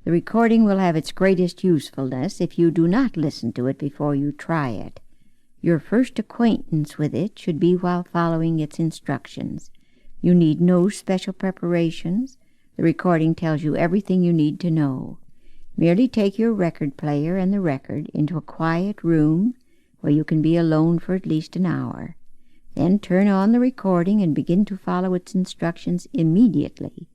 The recording will have its greatest usefulness if you do not listen to it before you try it. Your first acquaintance with it should be while following its instructions. You need no special preparations. The recording tells you everything you need to know. Merely take your record player and the record into a quiet room where you can be alone for at least an hour. Then turn on the recording and begin to follow its instructions immediately.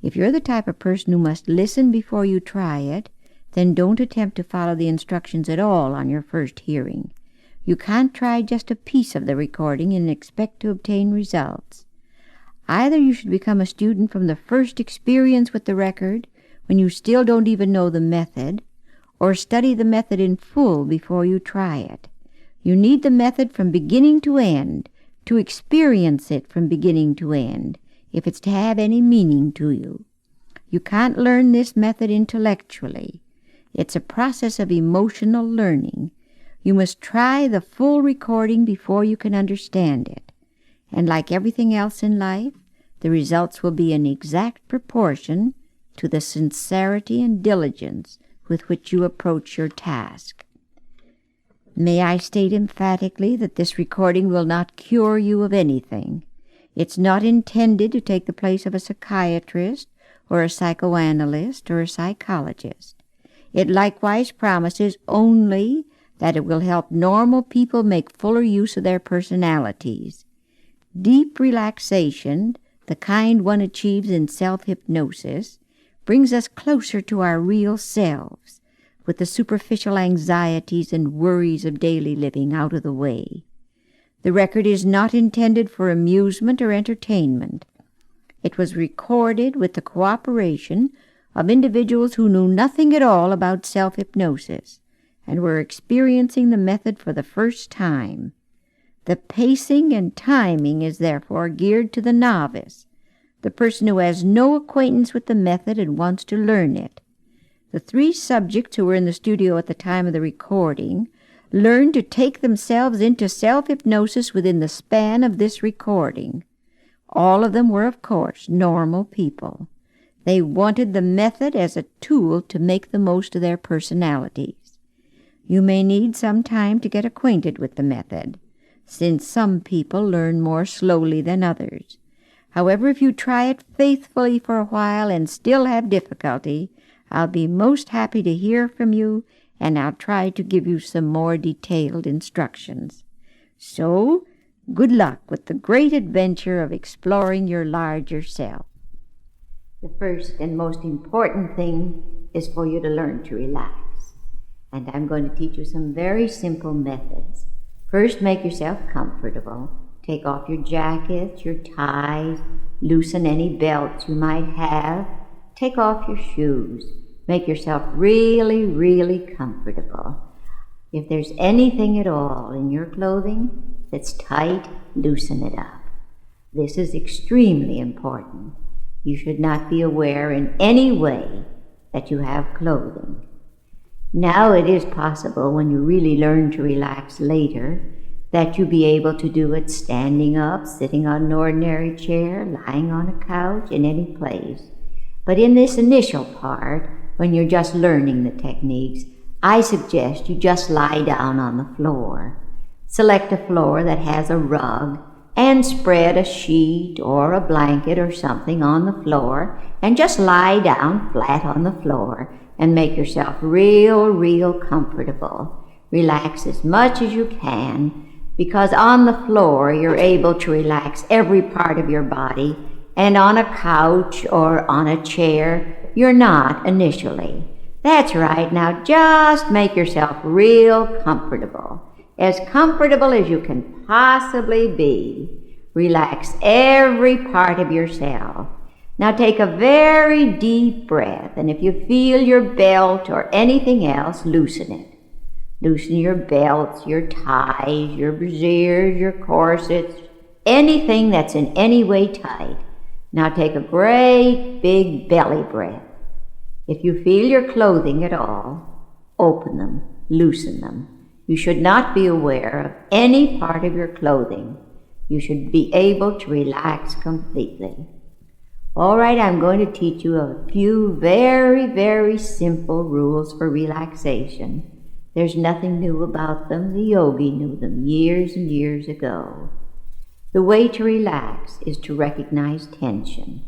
If you're the type of person who must listen before you try it, then don't attempt to follow the instructions at all on your first hearing. You can't try just a piece of the recording and expect to obtain results. Either you should become a student from the first experience with the record, when you still don't even know the method, or study the method in full before you try it. You need the method from beginning to end, to experience it from beginning to end, if it's to have any meaning to you. You can't learn this method intellectually. It's a process of emotional learning. You must try the full recording before you can understand it. And like everything else in life, the results will be in exact proportion to the sincerity and diligence with which you approach your task. May I state emphatically that this recording will not cure you of anything. It's not intended to take the place of a psychiatrist or a psychoanalyst or a psychologist. It likewise promises only that it will help normal people make fuller use of their personalities. Deep relaxation, the kind one achieves in self-hypnosis, brings us closer to our real selves, with the superficial anxieties and worries of daily living out of the way. The record is not intended for amusement or entertainment. It was recorded with the cooperation of individuals who knew nothing at all about self-hypnosis and were experiencing the method for the first time. The pacing and timing is therefore geared to the novice, the person who has no acquaintance with the method and wants to learn it. The three subjects who were in the studio at the time of the recording learned to take themselves into self-hypnosis within the span of this recording. All of them were, of course, normal people. They wanted the method as a tool to make the most of their personalities. You may need some time to get acquainted with the method, since some people learn more slowly than others. However, if you try it faithfully for a while and still have difficulty, I'll be most happy to hear from you, and I'll try to give you some more detailed instructions. So, good luck with the great adventure of exploring your larger self. The first and most important thing is for you to learn to relax. And I'm going to teach you some very simple methods. First, make yourself comfortable. Take off your jackets, your ties, loosen any belts you might have. Take off your shoes. Make yourself really, really comfortable. If there's anything at all in your clothing that's tight, loosen it up. This is extremely important. You should not be aware in any way that you have clothing. Now it is possible, when you really learn to relax later, that you be able to do it standing up, sitting on an ordinary chair, lying on a couch, in any place. But in this initial part, when you're just learning the techniques, I suggest you just lie down on the floor. Select a floor that has a rug and spread a sheet or a blanket or something on the floor and just lie down flat on the floor and make yourself real comfortable. Relax as much as you can, because on the floor you're able to relax every part of your body, and on a couch or on a chair you're not initially. That's right. Now just make yourself real comfortable as you can possibly be. Relax every part of yourself. Now take a very deep breath, and if you feel your belt or anything else, loosen it. Loosen your belts, your ties, your brassieres, your corsets, anything that's in any way tight. Now take a great big belly breath. If you feel your clothing at all, open them, loosen them. You should not be aware of any part of your clothing. You should be able to relax completely. All right, I'm going to teach you a few very, very simple rules for relaxation. There's nothing new about them. The yogi knew them years and years ago. The way to relax is to recognize tension.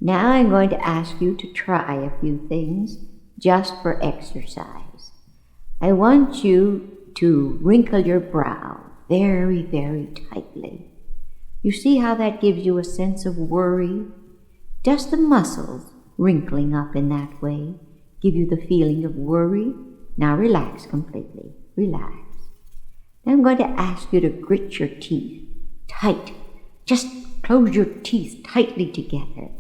Now I'm going to ask you to try a few things just for exercise. I want you to wrinkle your brow very, very tightly. You see how that gives you a sense of worry? Just the muscles wrinkling up in that way give you the feeling of worry. Now relax completely. Relax. Now I'm going to ask you to grit your teeth tight. Just close your teeth tightly together.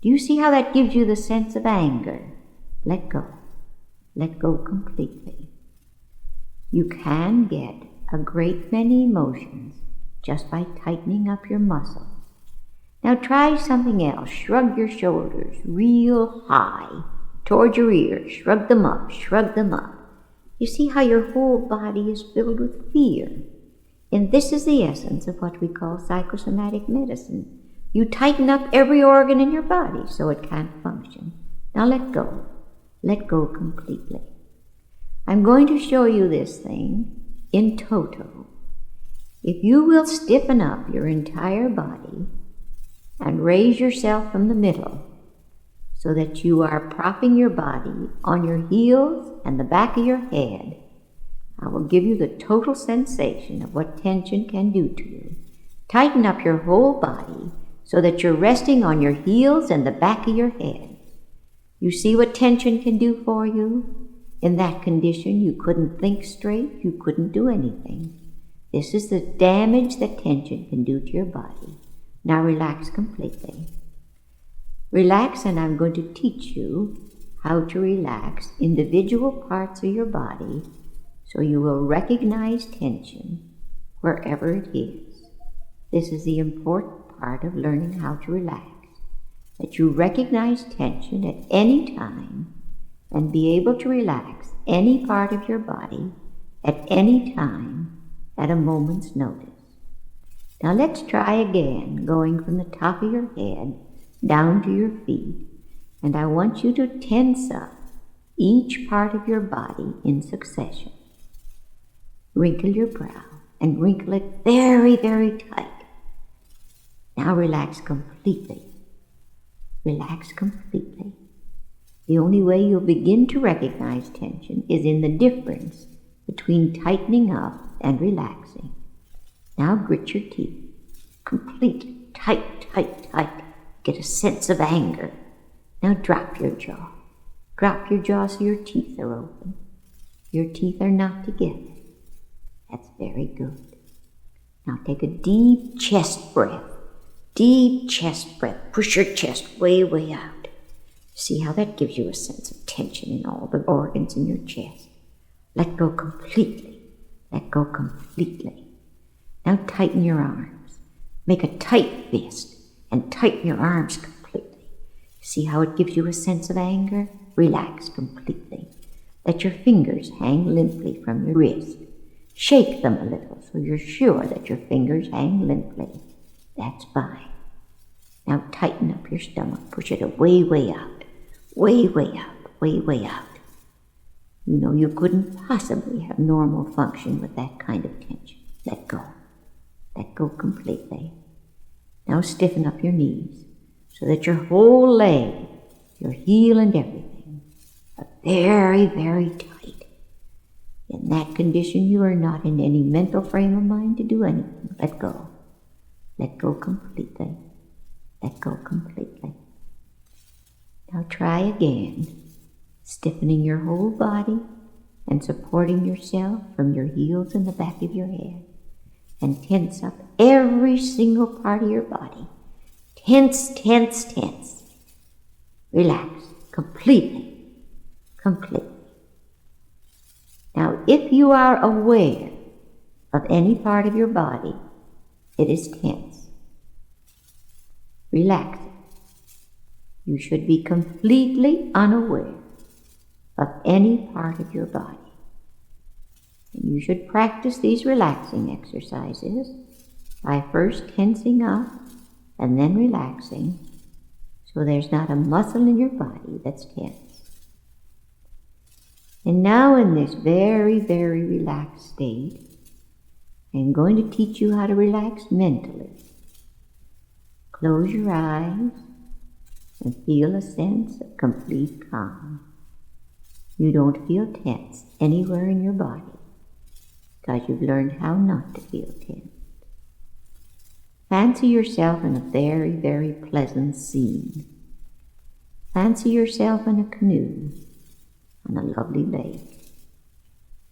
Do you see how that gives you the sense of anger? Let go. Let go completely. You can get a great many emotions just by tightening up your muscles. Now try something else. Shrug your shoulders real high toward your ears. Shrug them up, shrug them up. You see how your whole body is filled with fear. And this is the essence of what we call psychosomatic medicine. You tighten up every organ in your body so it can't function. Now let go. Let go completely. I'm going to show you this thing in toto. If you will stiffen up your entire body and raise yourself from the middle so that you are propping your body on your heels and the back of your head, I will give you the total sensation of what tension can do to you. Tighten up your whole body so that you're resting on your heels and the back of your head. You see what tension can do for you? In that condition, you couldn't think straight, you couldn't do anything. This is the damage that tension can do to your body. Now relax completely. Relax, and I'm going to teach you how to relax individual parts of your body so you will recognize tension wherever it is. This is the important part of learning how to relax, that you recognize tension at any time and be able to relax any part of your body at any time at a moment's notice. Now let's try again, going from the top of your head down to your feet, and I want you to tense up each part of your body in succession. Wrinkle your brow and wrinkle it very, very tight. Now relax completely. Relax completely. The only way you'll begin to recognize tension is in the difference between tightening up and relaxing. Now grit your teeth completely, tight, tight, tight. Get a sense of anger. Now drop your jaw. Drop your jaw so your teeth are open. Your teeth are not together. That's very good. Now take a deep chest breath. Deep chest breath. Push your chest way, way out. See how that gives you a sense of tension in all the organs in your chest. Let go completely. Let go completely. Now tighten your arms. Make a tight fist and tighten your arms completely. See how it gives you a sense of anger? Relax completely. Let your fingers hang limply from your wrist. Shake them a little so you're sure that your fingers hang limply. That's fine. Now tighten up your stomach. Push it way, way out. Way, way out. Way, way out. You know you couldn't possibly have normal function with that kind of tension. Let go. Let go completely. Now stiffen up your knees so that your whole leg, your heel and everything, are very, very tight. In that condition, you are not in any mental frame of mind to do anything. Let go. Let go completely. Let go completely. Now try again, stiffening your whole body and supporting yourself from your heels and the back of your head. And tense up every single part of your body. Tense, tense, tense. Relax completely, completely. Now, if you are aware of any part of your body, it is tense. Relax it. You should be completely unaware of any part of your body. And you should practice these relaxing exercises by first tensing up and then relaxing so there's not a muscle in your body that's tense. And now in this very, very relaxed state, I'm going to teach you how to relax mentally. Close your eyes and feel a sense of complete calm. You don't feel tense anywhere in your body because you've learned how not to feel tense. Fancy yourself in a very, very pleasant scene. Fancy yourself in a canoe on a lovely lake.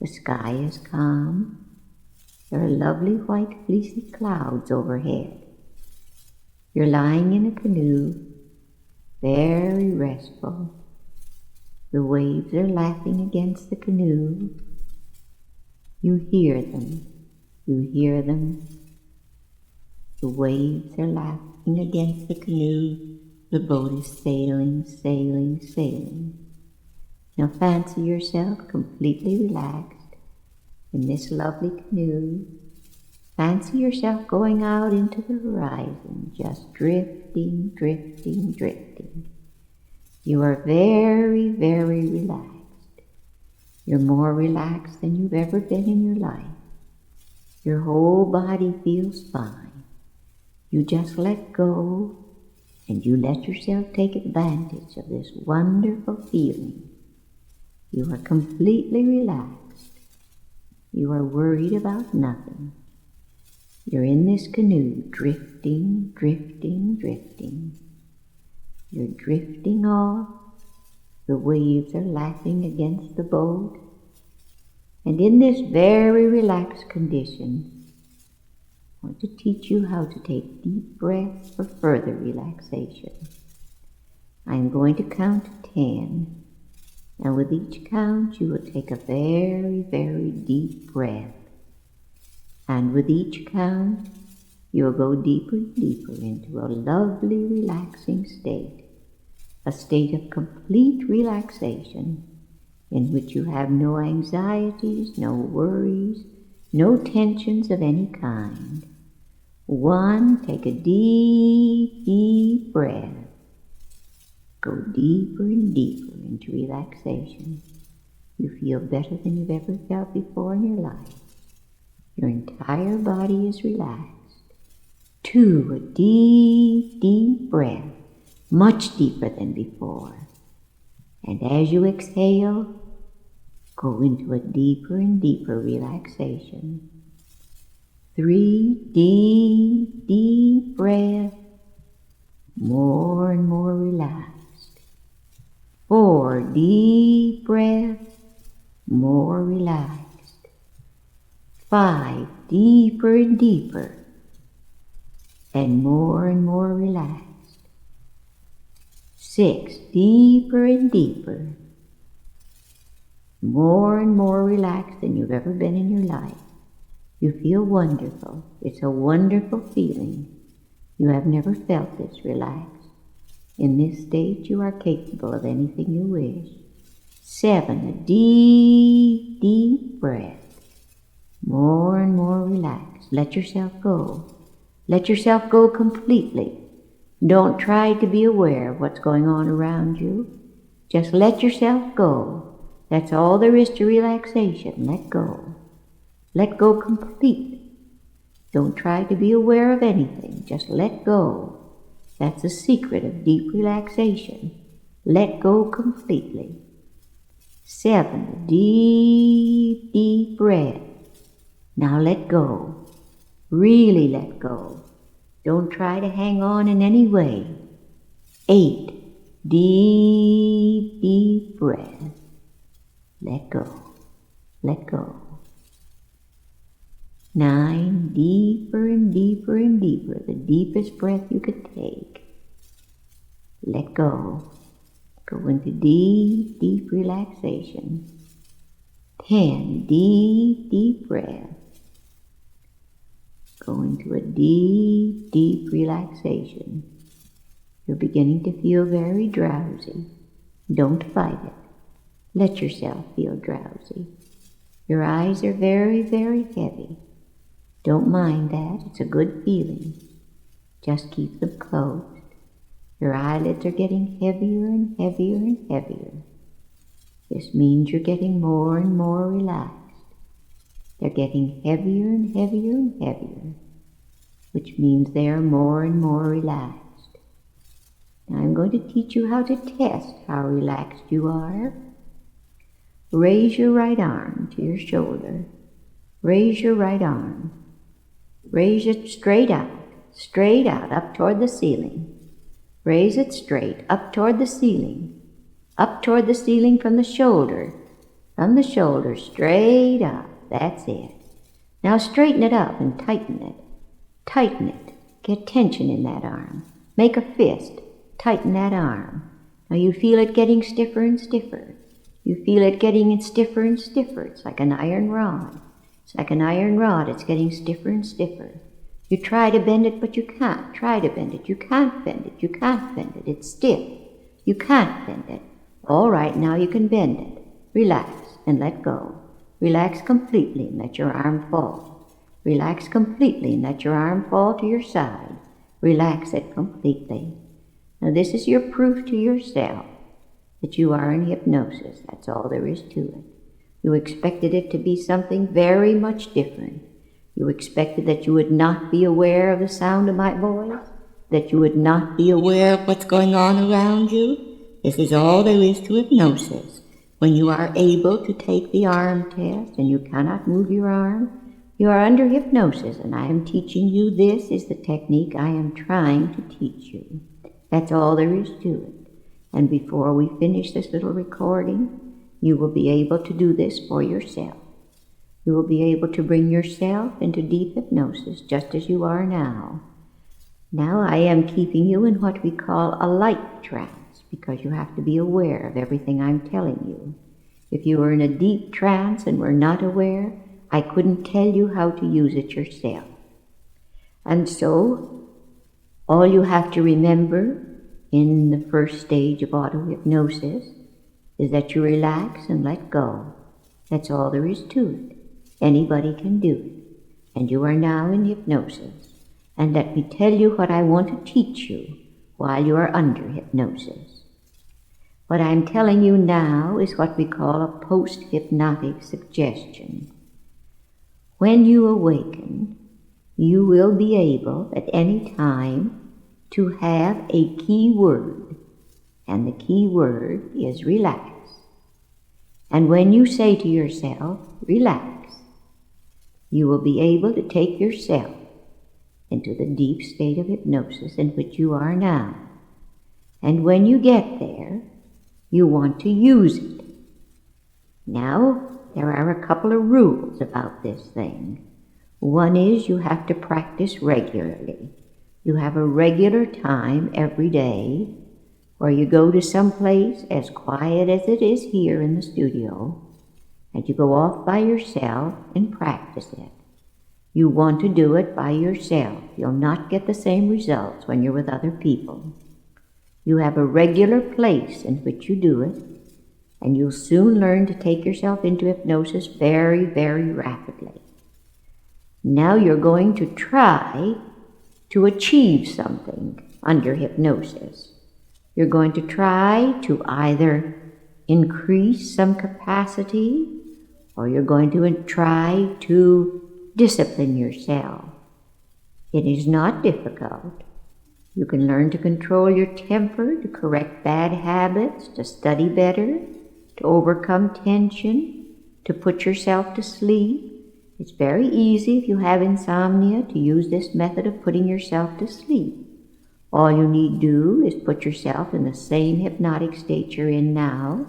The sky is calm. There are lovely white fleecy clouds overhead. You're lying in a canoe, very restful. The waves are lapping against the canoe. You hear them. You hear them. The waves are lapping against the canoe. The boat is sailing, sailing, sailing. Now fancy yourself completely relaxed in this lovely canoe. Fancy yourself going out into the horizon, just drifting, drifting, drifting. You are very, very relaxed. You're more relaxed than you've ever been in your life. Your whole body feels fine. You just let go and you let yourself take advantage of this wonderful feeling. You are completely relaxed. You are worried about nothing. You're in this canoe, drifting, drifting, drifting. You're drifting off. The waves are lapping against the boat. And in this very relaxed condition, I want to teach you how to take deep breaths for further relaxation. I'm going to count to 10, and with each count you will take a very, very deep breath. And with each count, you will go deeper and deeper into a lovely, relaxing state, a state of complete relaxation in which you have no anxieties, no worries, no tensions of any kind. 1, take a deep, deep breath. Go deeper and deeper into relaxation. You feel better than you've ever felt before in your life. Your entire body is relaxed. 2, a deep, deep breath, much deeper than before. And as you exhale, go into a deeper and deeper relaxation. 3, deep, deep breath, more and more relaxed. 4, deep breath, more relaxed. 5, deeper and deeper, and more relaxed. 6, deeper and deeper, more and more relaxed than you've ever been in your life. You feel wonderful. It's a wonderful feeling. You have never felt this relaxed. In this state you are capable of anything you wish. 7, a deep, deep breath. More and more relaxed. Let yourself go. Let yourself go completely. Don't try to be aware of what's going on around you. Just let yourself go. That's all there is to relaxation. Let go. Let go completely. Don't try to be aware of anything. Just let go. That's the secret of deep relaxation. Let go completely. 7, deep, deep breath. Now let go. Really let go. Don't try to hang on in any way. 8, deep, deep breath. Let go. Let go. 9, deeper and deeper and deeper, the deepest breath you could take. Let go. Go into deep, deep relaxation. 10, deep, deep breath. Go into a deep, deep relaxation. You're beginning to feel very drowsy. Don't fight it. Let yourself feel drowsy. Your eyes are very, very heavy. Don't mind that. It's a good feeling. Just keep them closed. Your eyelids are getting heavier and heavier and heavier. This means you're getting more and more relaxed. They're getting heavier and heavier and heavier, which means they are more and more relaxed. Now I'm going to teach you how to test how relaxed you are. Raise your right arm to your shoulder. Raise your right arm. Raise it straight out, up toward the ceiling. Raise it straight, up toward the ceiling. Up toward the ceiling from the shoulder, straight up. That's it. Now straighten it up and tighten it. Tighten it. Get tension in that arm. Make a fist. Tighten that arm. Now you feel it getting stiffer and stiffer. You feel it getting stiffer and stiffer. It's like an iron rod. It's like an iron rod. It's getting stiffer and stiffer. You try to bend it, but you can't. Try to bend it. You can't bend it. You can't bend it. It's stiff. You can't bend it. All right, now you can bend it. Relax and let go. Relax completely and let your arm fall. Relax completely and let your arm fall to your side. Relax it completely. Now this is your proof to yourself that you are in hypnosis. That's all there is to it. You expected it to be something very much different. You expected that you would not be aware of the sound of my voice, that you would not be aware of what's going on around you. This is all there is to hypnosis. When you are able to take the arm test and you cannot move your arm, you are under hypnosis, and I am teaching you. This is the technique I am trying to teach you. That's all there is to it. And before we finish this little recording, you will be able to do this for yourself. You will be able to bring yourself into deep hypnosis just as you are now. Now I am keeping you in what we call a light trance, because you have to be aware of everything I'm telling you. If you were in a deep trance and were not aware, I couldn't tell you how to use it yourself. And so, all you have to remember in the first stage of auto-hypnosis is that you relax and let go. That's all there is to it. Anybody can do it. And you are now in hypnosis. And let me tell you what I want to teach you while you are under hypnosis. What I'm telling you now is what we call a post-hypnotic suggestion. When you awaken, you will be able at any time to have a key word, and the key word is relax. And when you say to yourself, relax, you will be able to take yourself into the deep state of hypnosis in which you are now. And when you get there, you want to use it. Now, there are a couple of rules about this thing. One is you have to practice regularly. You have a regular time every day where you go to some place as quiet as it is here in the studio, and you go off by yourself and practice it. You want to do it by yourself. You'll not get the same results when you're with other people. You have a regular place in which you do it, and you'll soon learn to take yourself into hypnosis very, very rapidly. Now you're going to try to achieve something under hypnosis. You're going to try to either increase some capacity, or you're going to try to discipline yourself. It is not difficult. You can learn to control your temper, to correct bad habits, to study better, to overcome tension, to put yourself to sleep. It's very easy if you have insomnia to use this method of putting yourself to sleep. All you need do is put yourself in the same hypnotic state you're in now,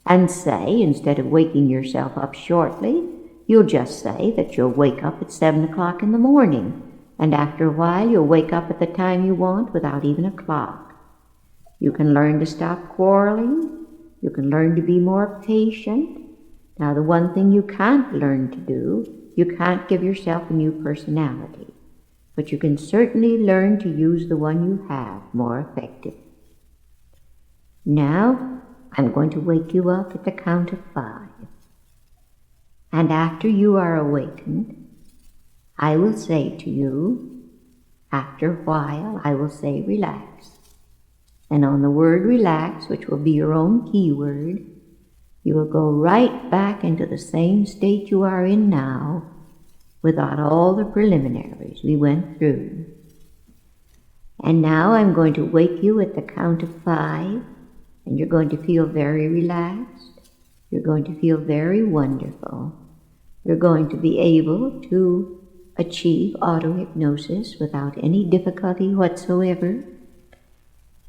and say, instead of waking yourself up shortly, you'll just say that you'll wake up at 7 o'clock in the morning, and after a while you'll wake up at the time you want without even a clock. You can learn to stop quarreling. You can learn to be more patient. Now, the one thing you can't learn to do, you can't give yourself a new personality, but you can certainly learn to use the one you have more effectively. Now, I'm going to wake you up at the count of 5. And after you are awakened, I will say to you, after a while, I will say, relax. And on the word relax, which will be your own keyword, you will go right back into the same state you are in now without all the preliminaries we went through. And now I'm going to wake you at the count of 5, and you're going to feel very relaxed. You're going to feel very wonderful. You're going to be able to achieve auto-hypnosis without any difficulty whatsoever,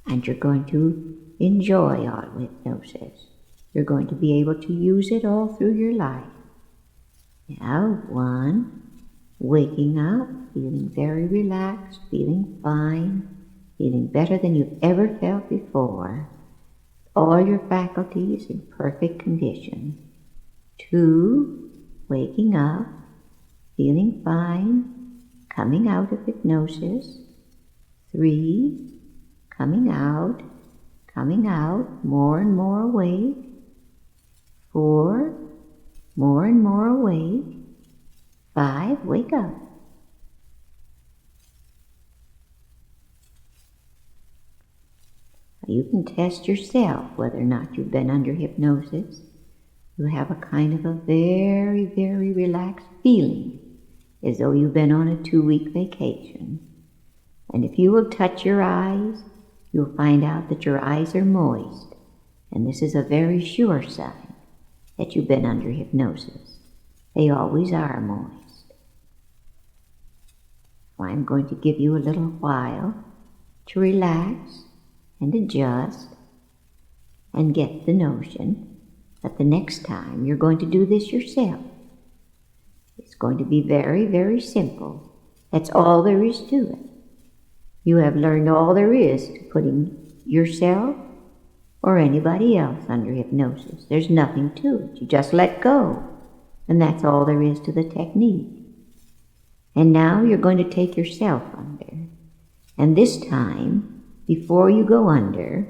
and you're going to enjoy auto-hypnosis. You're going to be able to use it all through your life. Now, 1, waking up, feeling very relaxed, feeling fine, feeling better than you've ever felt before. All your faculties in perfect condition. 2, waking up, feeling fine, coming out of hypnosis. 3, coming out, more and more awake. 4, more and more awake. 5, wake up. You can test yourself whether or not you've been under hypnosis. You have a kind of a very, very relaxed feeling, as though you've been on a 2-week vacation. And if you will touch your eyes, you'll find out that your eyes are moist, and this is a very sure sign that you've been under hypnosis. They always are moist. So I'm going to give you a little while to relax and adjust and get the notion that the next time you're going to do this yourself. It's going to be very, very simple. That's all there is to it. You have learned all there is to putting yourself or anybody else under hypnosis. There's nothing to it. You just let go, and that's all there is to the technique. And now you're going to take yourself under. And this time, before you go under,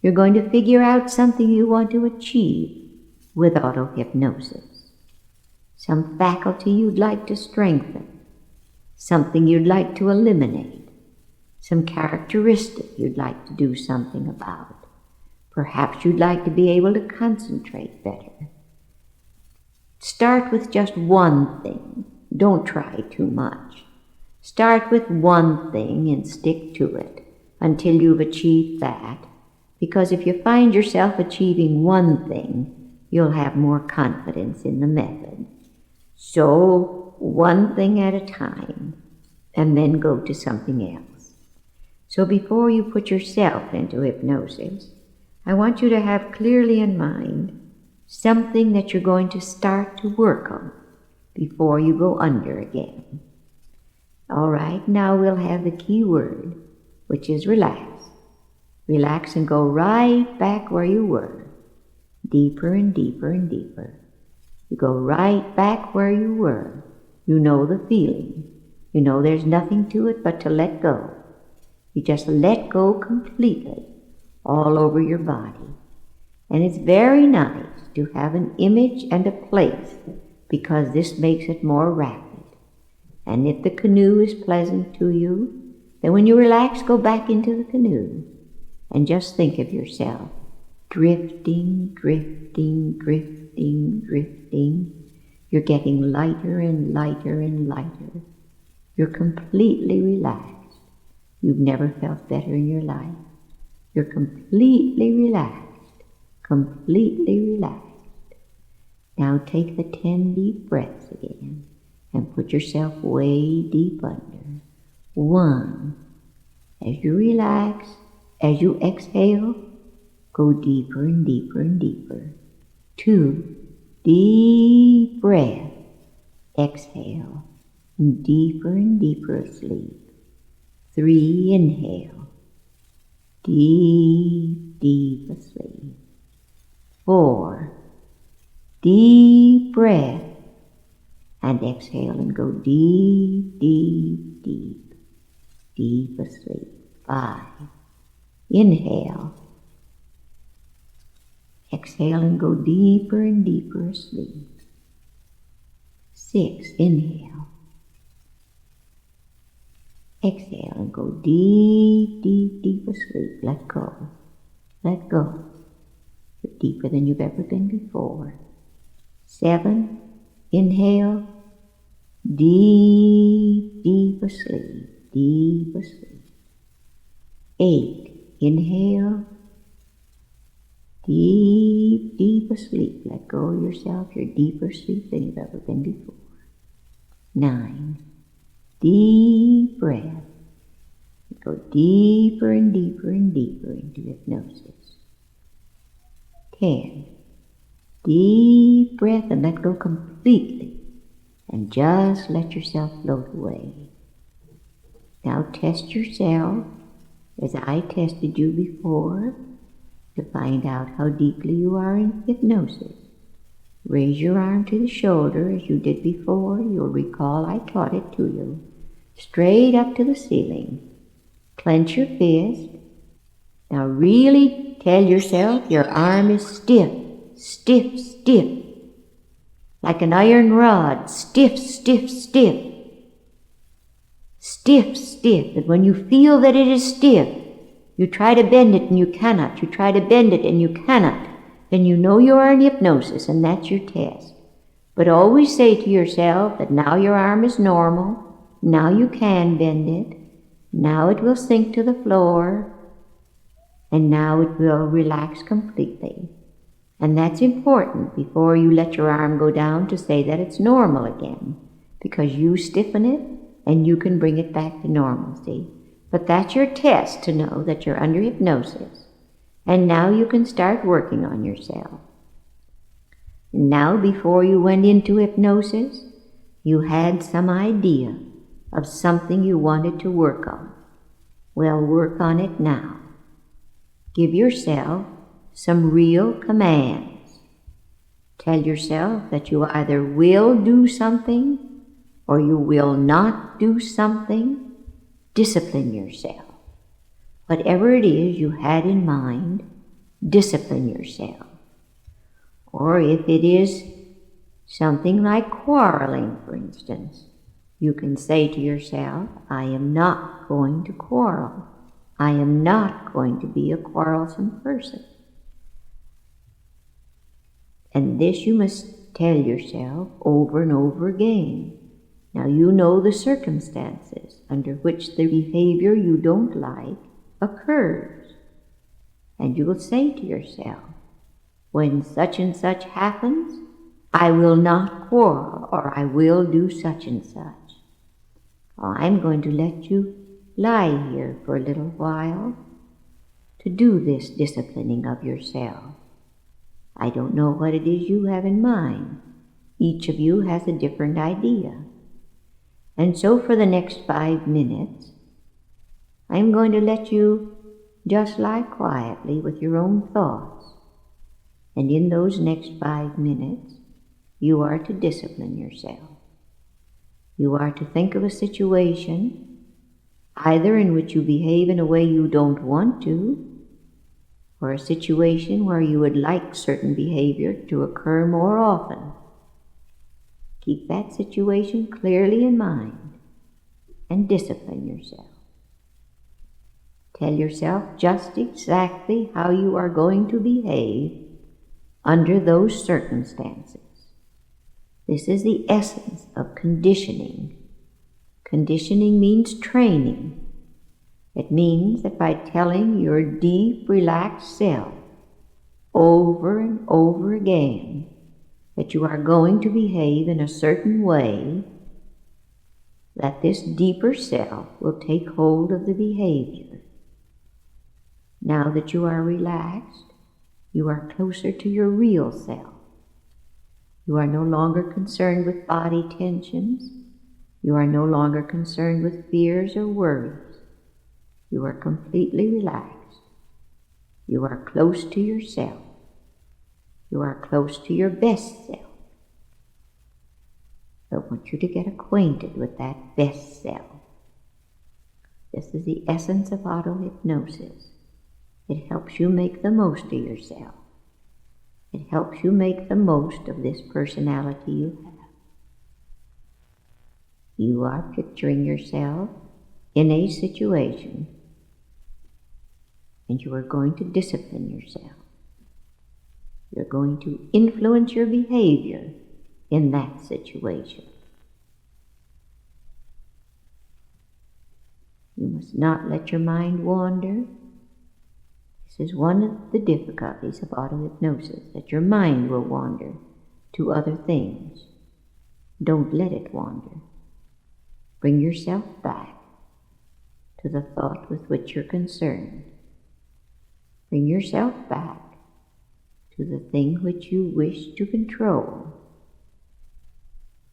you're going to figure out something you want to achieve with auto-hypnosis. Some faculty you'd like to strengthen, something you'd like to eliminate, some characteristic you'd like to do something about. Perhaps you'd like to be able to concentrate better. Start with just one thing. Don't try too much. Start with one thing and stick to it until you've achieved that, because if you find yourself achieving one thing, you'll have more confidence in the method. So, one thing at a time, and then go to something else. So before you put yourself into hypnosis, I want you to have clearly in mind something that you're going to start to work on before you go under again. All right, now we'll have the key word, which is relax. Relax and go right back where you were, deeper and deeper and deeper. You go right back where you were. You know the feeling. You know there's nothing to it but to let go. You just let go completely, all over your body. And it's very nice to have an image and a place, because this makes it more rapid. And if the canoe is pleasant to you, then when you relax, go back into the canoe and just think of yourself drifting, drifting, drifting, drifting. You're getting lighter and lighter and lighter. You're completely relaxed. You've never felt better in your life. You're completely relaxed, completely relaxed. Now take the 10 deep breaths again and put yourself way deep under. 1, as you relax, as you exhale, go deeper and deeper and deeper. 2, deep breath, exhale, and deeper asleep. 3, inhale, deep asleep. 4, deep breath, and exhale and go deep asleep. 5, inhale, exhale and go deeper and deeper asleep. 6, inhale, Exhale and go deep, deep, deep asleep. Let go. Let go. You're deeper than you've ever been before. 7. Inhale. Deep, deep asleep. Deep asleep. 8. Inhale. Deep, deep asleep. Let go of yourself. You're deeper asleep than you've ever been before. 9. Deep breath. Go deeper and deeper and deeper into hypnosis. 10. Deep breath and let go completely. And just let yourself float away. Now test yourself as I tested you before to find out how deeply you are in hypnosis. Raise your arm to the shoulder as you did before. You'll recall I taught it to you. Straight up to the ceiling. Clench your fist. Now really tell yourself your arm is stiff, stiff, stiff. Like an iron rod, stiff, stiff, stiff. Stiff, stiff. That when you feel that it is stiff, you try to bend it and you cannot. You try to bend it and you cannot. Then you know you are in hypnosis and that's your test. But always say to yourself that now your arm is normal. Now you can bend it. Now it will sink to the floor. And now it will relax completely. And that's important before you let your arm go down to say that it's normal again. Because you stiffen it and you can bring it back to normalcy. But that's your test to know that you're under hypnosis. And now you can start working on yourself. And now before you went into hypnosis, you had some idea of something you wanted to work on. Well, work on it now. Give yourself some real commands. Tell yourself that you either will do something or you will not do something. Discipline yourself. Whatever it is you had in mind, discipline yourself. Or if it is something like quarreling, for instance, you can say to yourself, I am not going to quarrel. I am not going to be a quarrelsome person. And this you must tell yourself over and over again. Now you know the circumstances under which the behavior you don't like occurs. And you will say to yourself, when such and such happens, I will not quarrel, or I will do such and such. I'm going to let you lie here for a little while to do this disciplining of yourself. I don't know what it is you have in mind. Each of you has a different idea. And so for the next 5 minutes, I'm going to let you just lie quietly with your own thoughts. And in those next 5 minutes, you are to discipline yourself. You are to think of a situation, either in which you behave in a way you don't want to, or a situation where you would like certain behavior to occur more often. Keep that situation clearly in mind and discipline yourself. Tell yourself just exactly how you are going to behave under those circumstances. This is the essence of conditioning. Conditioning means training. It means that by telling your deep, relaxed self over and over again that you are going to behave in a certain way, that this deeper self will take hold of the behavior. Now that you are relaxed, you are closer to your real self. You are no longer concerned with body tensions. You are no longer concerned with fears or worries. You are completely relaxed. You are close to yourself. You are close to your best self. I want you to get acquainted with that best self. This is the essence of auto-hypnosis. It helps you make the most of yourself. It helps you make the most of this personality you have. You are picturing yourself in a situation, and you are going to discipline yourself. You're going to influence your behavior in that situation. You must not let your mind wander. This is one of the difficulties of auto-hypnosis, that your mind will wander to other things. Don't let it wander. Bring yourself back to the thought with which you're concerned. Bring yourself back to the thing which you wish to control.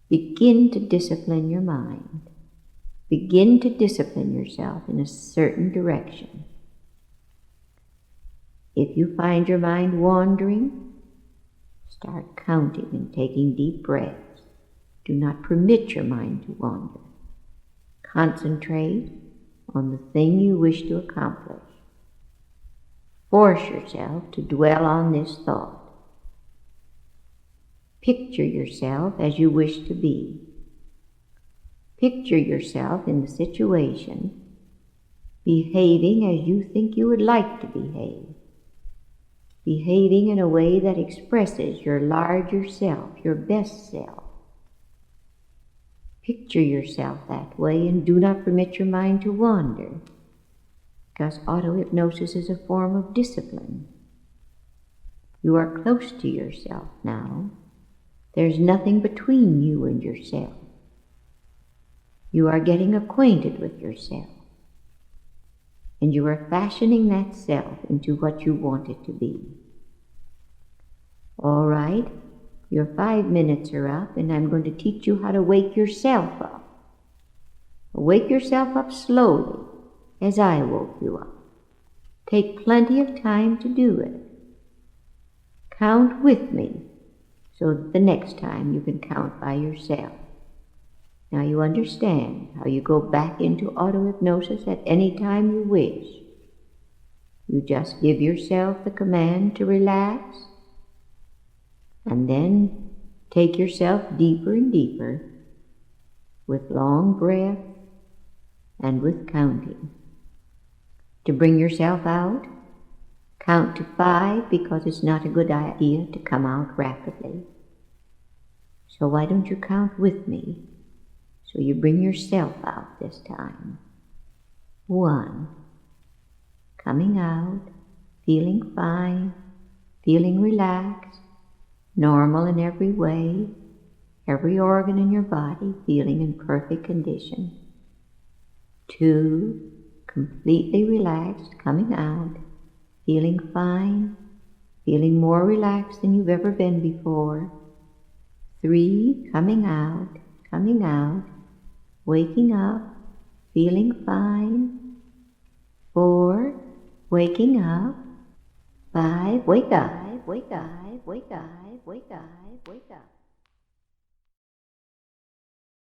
Begin to discipline your mind. Begin to discipline yourself in a certain direction. If you find your mind wandering, start counting and taking deep breaths. Do not permit your mind to wander. Concentrate on the thing you wish to accomplish. Force yourself to dwell on this thought. Picture yourself as you wish to be. Picture yourself in the situation, behaving as you think you would like to behave. Behaving in a way that expresses your larger self, your best self. Picture yourself that way and do not permit your mind to wander, because auto-hypnosis is a form of discipline. You are close to yourself now. There's nothing between you and yourself. You are getting acquainted with yourself, and you are fashioning that self into what you want it to be. All right, your 5 minutes are up, and I'm going to teach you how to wake yourself up. Wake yourself up slowly, as I woke you up. Take plenty of time to do it. Count with me, so that the next time you can count by yourself. Now you understand how you go back into auto-hypnosis at any time you wish. You just give yourself the command to relax, and then take yourself deeper and deeper with long breath and with counting. To bring yourself out, count to 5, because it's not a good idea to come out rapidly. So why don't you count with me? So you bring yourself out this time. 1, coming out, feeling fine, feeling relaxed, normal in every way, every organ in your body feeling in perfect condition. 2, completely relaxed, coming out, feeling fine, feeling more relaxed than you've ever been before. 3, coming out, waking up, feeling fine. 4, waking up. 5, wake up.